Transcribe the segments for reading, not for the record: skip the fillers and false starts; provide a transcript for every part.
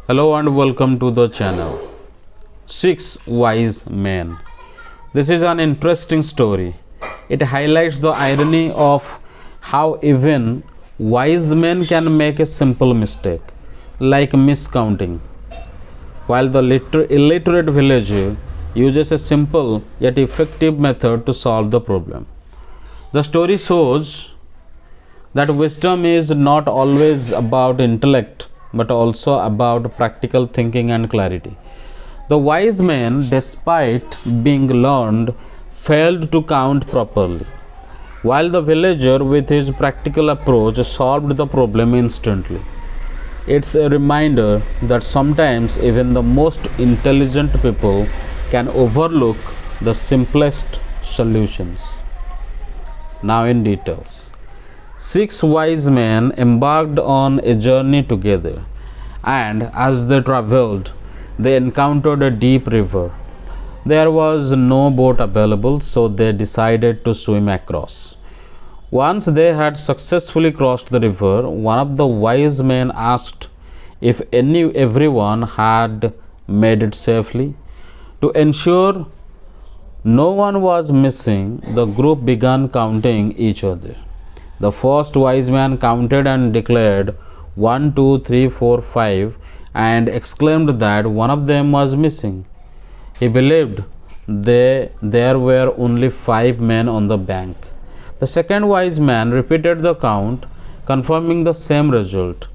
Hello and welcome to the channel. Six Wise Men. This is an interesting story. It highlights the irony of how even wise men can make a simple mistake, like miscounting, while the illiterate villager uses a simple yet effective method to solve the problem. The story shows that wisdom is not always about intellect but also about practical thinking and clarity. The wise man, despite being learned, failed to count properly, while the villager, with his practical approach, solved the problem instantly. It's a reminder that sometimes even the most intelligent people can overlook the simplest solutions. Now, in details. Six wise men embarked on a journey together, and as they traveled, they encountered a deep river. There was no boat available, so they decided to swim across. Once they had successfully crossed the river, one of the wise men asked if everyone had made it safely. To ensure no one was missing, the group began counting each other. The first wise man counted and declared 1, 2, 3, 4, 5 and exclaimed that one of them was missing. He believed there were only 5 men on the bank. The second wise man repeated the count, confirming the same result.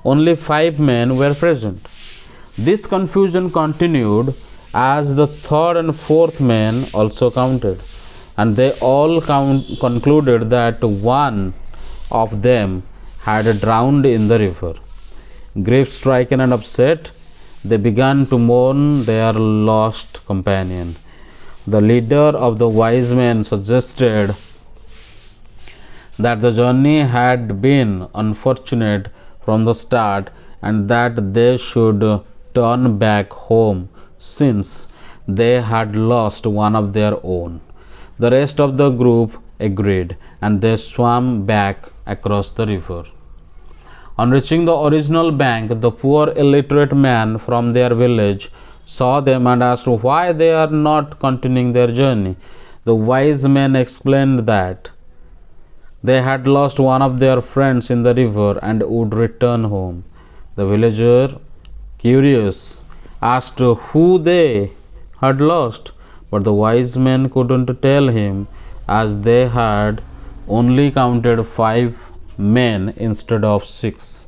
Only 5 men were present. This confusion continued as the third and fourth men also counted, and they all concluded that one of them had drowned in the river. Grief stricken and upset, they began to mourn their lost companion. The leader of the wise men suggested that the journey had been unfortunate from the start and that they should turn back home since they had lost one of their own. The rest of the group agreed, and they swam back across the river. On reaching the original bank, the poor illiterate man from their village saw them and asked why they are not continuing their journey. The wise men explained that they had lost one of their friends in the river and would return home. The villager, curious, asked who they had lost, but the wise men couldn't tell him as they had only counted 5 men instead of 6.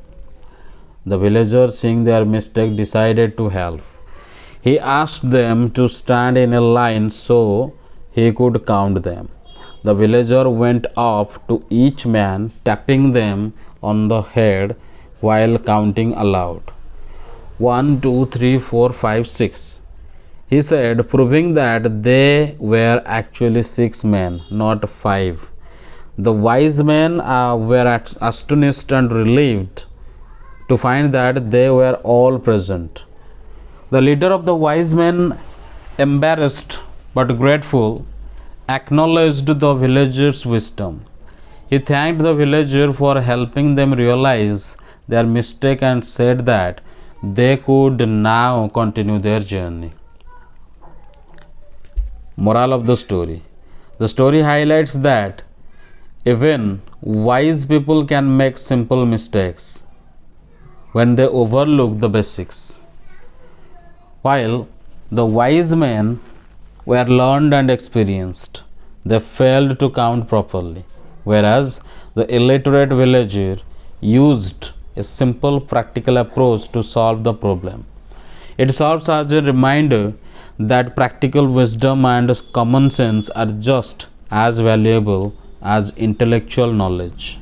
The villager, seeing their mistake, decided to help. He asked them to stand in a line so he could count them. The villager went up to each man, tapping them on the head while counting aloud. 1, 2, 3, 4, 5, 6. He said, proving that they were actually 6 men, not 5. The wise men were astonished and relieved to find that they were all present. The leader of the wise men, embarrassed but grateful, acknowledged the villager's wisdom. He thanked the villager for helping them realize their mistake and said that they could now continue their journey. Moral of the story. The story highlights that even wise people can make simple mistakes when they overlook the basics. While the wise men were learned and experienced, they failed to count properly, whereas the illiterate villager used a simple practical approach to solve the problem. It serves as a reminder that practical wisdom and common sense are just as valuable as intellectual knowledge.